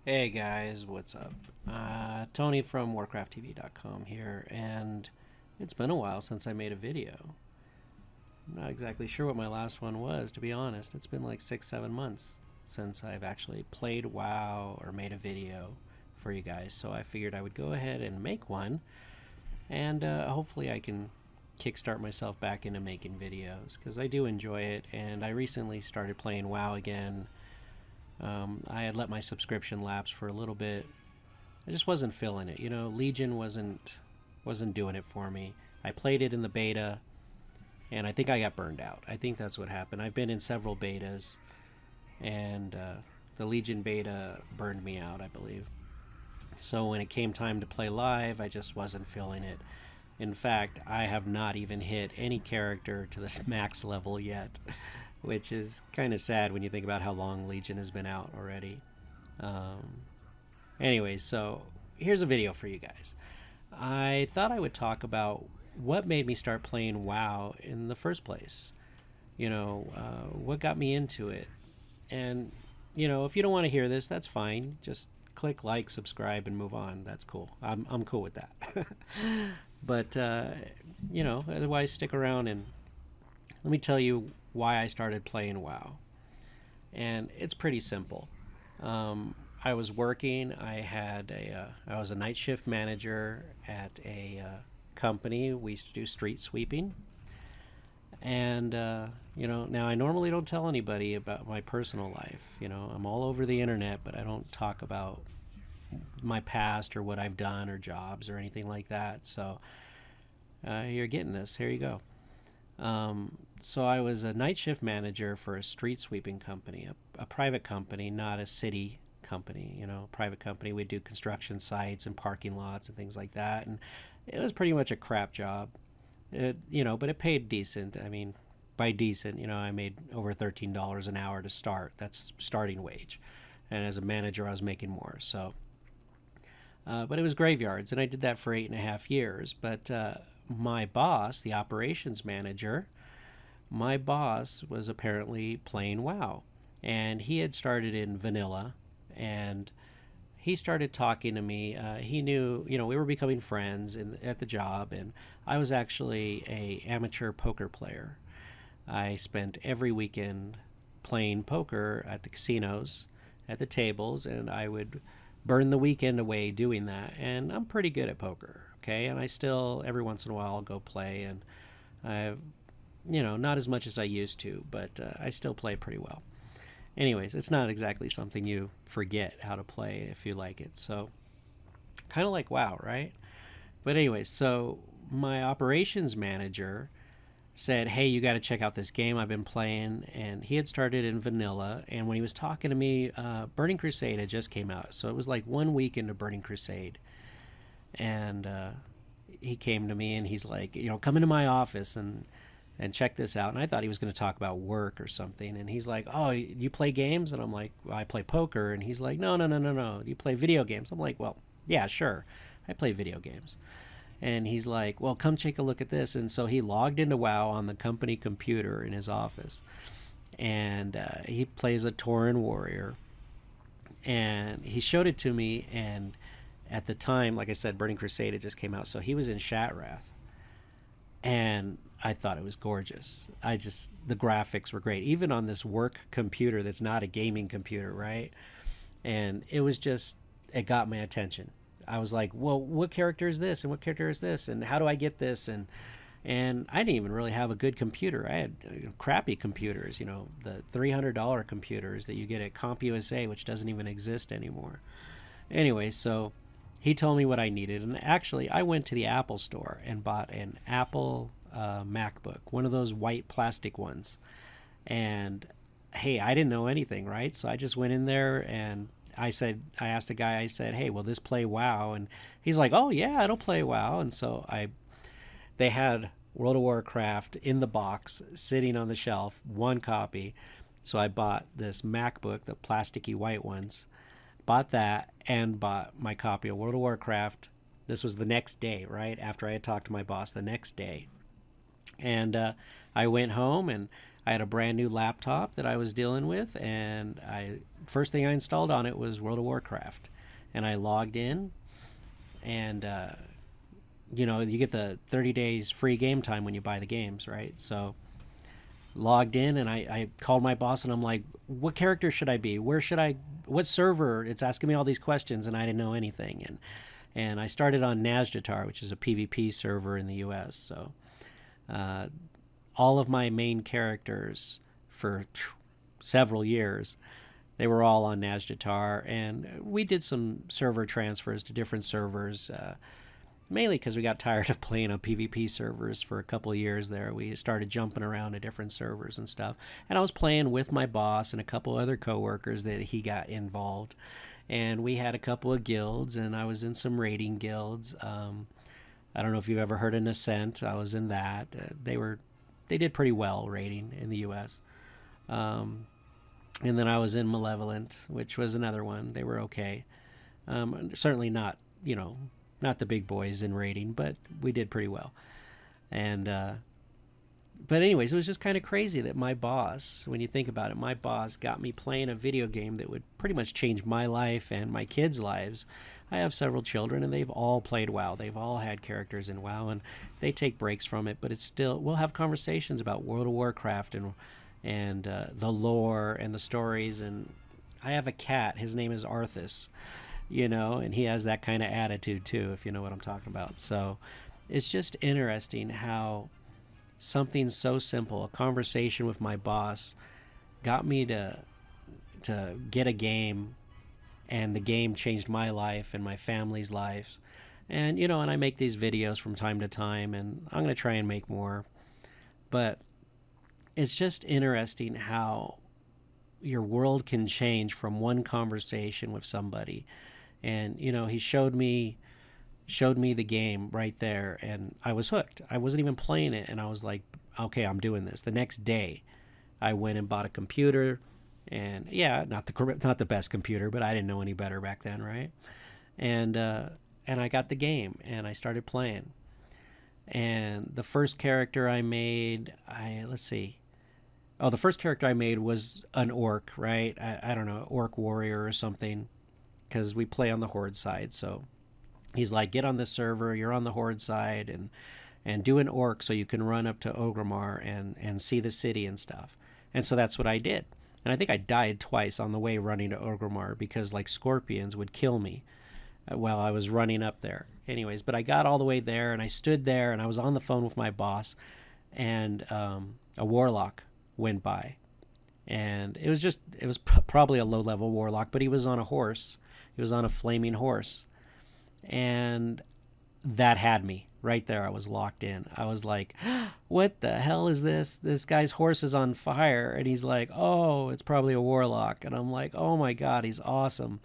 Hey guys, what's up? Tony from WarcraftTV.com here, and it's been a while since I made a video. I'm not exactly sure what my last one was, to be honest. It's been like 6, 7 months since I've actually played WoW or made a video for you guys, so I figured I would go ahead and make one, and hopefully I can kickstart myself back into making videos, because I do enjoy it, and I recently started playing WoW again. I had let my subscription lapse for a little bit. I just wasn't feeling it. Legion wasn't doing it for me. I played it in the beta, and I think I got burned out. I think that's what happened. I've been in several betas, and the Legion beta burned me out, I believe. So when it came time to play live, I just wasn't feeling it. In fact, I have not even hit any character to this max level yet, which is kind of sad when you think about how long Legion has been out already. Um, Anyways, so here's a video for you guys. I thought I would talk about what made me start playing WoW in the first place. What got me into it. And, if you don't want to hear this, that's fine. Just click like, subscribe, and move on. That's cool. I'm cool with that. But, otherwise, stick around and let me tell you why I started playing WoW. And it's pretty simple. I was working. I was a night shift manager at a company. We used to do street sweeping. And, now I normally don't tell anybody about my personal life. I'm all over the internet, but I don't talk about my past or what I've done or jobs or anything like that. So you're getting this. Here you go. So I was a night shift manager for a street sweeping company, a private company, not a city company. Private company. We'd do construction sites and parking lots and things like that. And it was pretty much a crap job. But it paid decent. I mean, by decent, I made over $13 an hour to start. That's starting wage. And as a manager, I was making more. So, but it was graveyards, and I did that for 8.5 years. But my boss, the operations manager, my boss was apparently playing WoW, and he had started in vanilla, and he started talking to me. He knew, we were becoming friends at the job, and I was actually a amateur poker player. I spent every weekend playing poker at the casinos, at the tables, and I would burn the weekend away doing that. And I'm pretty good at poker, okay? And I still, every once in a while, I'll go play, and I've, not as much as I used to, but I still play pretty well. Anyways, it's not exactly something you forget how to play if you like it. So, kind of like WoW, right? But anyways, so my operations manager said, "Hey, you got to check out this game I've been playing." And he had started in vanilla. And when he was talking to me, Burning Crusade had just came out. So it was like 1 week into Burning Crusade. And he came to me and he's like, come into my office and check this out. And I thought he was going to talk about work or something. And he's like, "Oh, you play games?" And I'm like, "Well, I play poker." And he's like, "No, no, no, no, no. You play video games?" I'm like, "Well, yeah, sure. I play video games." And he's like, "Well, come take a look at this." And so he logged into WoW on the company computer in his office. And he plays a Tauren warrior. And he showed it to me. And at the time, like I said, Burning Crusade had just came out. So he was in Shatrath. And I thought it was gorgeous. The graphics were great, even on this work computer that's not a gaming computer, right? And it got my attention. I was like, "Well, what character is this? And what character is this? And how do I get this?" And I didn't even really have a good computer. I had crappy computers, the $300 computers that you get at CompUSA, which doesn't even exist anymore. Anyway, so he told me what I needed. And actually, I went to the Apple store and bought an Apple MacBook, one of those white plastic ones. And hey, I didn't know anything, right? So I just went in there and I asked the guy, I said, "Hey, will this play WoW?" And he's like, "Oh yeah, it'll play WoW." And so they had World of Warcraft in the box sitting on the shelf, one copy. So I bought this MacBook, the plasticky white ones, bought that and bought my copy of World of Warcraft. This was the next day, right? After I had talked to my boss the next day. And I went home and I had a brand new laptop that I was dealing with, and first thing I installed on it was World of Warcraft, and I logged in, and you get the 30 days free game time when you buy the games, right? So logged in, and I called my boss, and I'm like, what character should I be? What server? It's asking me all these questions, and I didn't know anything. And I started on Nazjatar, which is a PvP server in the US. So all of my main characters for several years, they were all on Nazjatar, and we did some server transfers to different servers, mainly because we got tired of playing on PvP servers for a couple of years there. We started jumping around to different servers and stuff. And I was playing with my boss and a couple other coworkers that he got involved. And we had a couple of guilds, and I was in some raiding guilds. I don't know if you've ever heard of Nascent. I was in that. They did pretty well raiding in the U.S. And then I was in Malevolent, which was another one. They were okay. Certainly not, not the big boys in raiding, but we did pretty well. And but anyways, it was just kind of crazy that my boss, when you think about it, my boss got me playing a video game that would pretty much change my life and my kids' lives. I have several children, and they've all played WoW. They've all had characters in WoW, and they take breaks from it, but it's still, we'll have conversations about World of Warcraft and the lore and the stories. And I have a cat. His name is Arthas. And he has that kind of attitude too, if you know what I'm talking about. So it's just interesting how something so simple, a conversation with my boss, got me to get a game, and the game changed my life and my family's lives. And, and I make these videos from time to time, and I'm going to try and make more. But it's just interesting how your world can change from one conversation with somebody. And he showed me the game right there, and I was hooked. I wasn't even playing it, and I was like, okay, I'm doing this. The next day I went and bought a computer, and not the best computer, but I didn't know any better back then, right? And I got the game, and I started playing. And the first character I made, the first character I made was an orc, right? I don't know, orc warrior or something, because we play on the horde side. So he's like, get on this server, you're on the horde side, and do an orc so you can run up to Orgrimmar and see the city and stuff. And so that's what I did. And I think I died twice on the way running to Orgrimmar, because like scorpions would kill me while I was running up there. Anyways, but I got all the way there, and I stood there, and I was on the phone with my boss, and a warlock went by. And it was probably a low-level warlock, but he was on a horse. He was on a flaming horse. And that had me right there. I was locked in. I was like, what the hell is this? This guy's horse is on fire. And he's like, oh, it's probably a warlock. And I'm like, oh my God, he's awesome.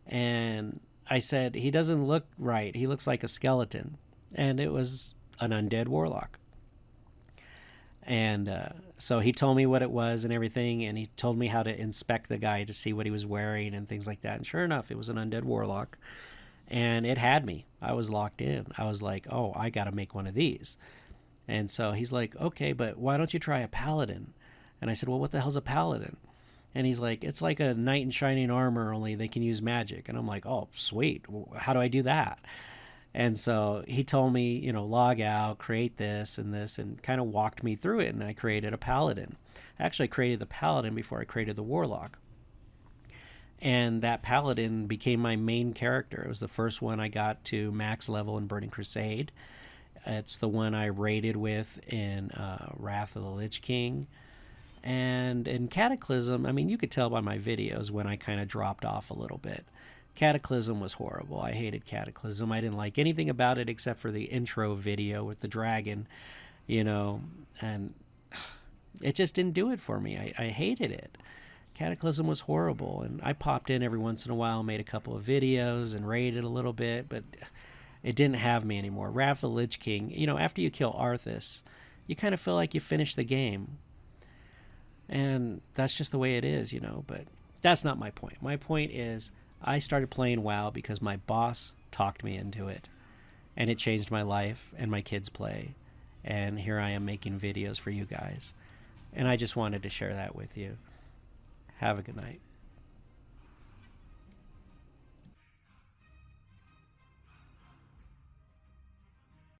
And I said, he doesn't look right. He looks like a skeleton. And it was an undead warlock. And so he told me what it was and everything, and he told me how to inspect the guy to see what he was wearing and things like that. And sure enough, it was an undead warlock, and it had me. I was locked in. I was like, oh, I got to make one of these. And so he's like, okay, but why don't you try a paladin? And I said, well, what the hell's a paladin? And he's like, it's like a knight in shining armor, only they can use magic. And I'm like, oh, sweet. How do I do that? And so he told me, log out, create this, and kind of walked me through it, and I created a paladin. I actually created the paladin before I created the warlock. And that paladin became my main character. It was the first one I got to max level in Burning Crusade. It's the one I raided with in Wrath of the Lich King. And in Cataclysm, you could tell by my videos when I kind of dropped off a little bit. Cataclysm was horrible. I hated Cataclysm. I didn't like anything about it except for the intro video with the dragon, and it just didn't do it for me. I hated it. Cataclysm was horrible, and I popped in every once in a while, made a couple of videos, and raided a little bit, but it didn't have me anymore. Wrath of the Lich King, after you kill Arthas, you kind of feel like you finished the game. And that's just the way it is, but that's not my point. My point is, I started playing WoW because my boss talked me into it, and it changed my life and my kids' play, and here I am making videos for you guys. And I just wanted to share that with you. Have a good night.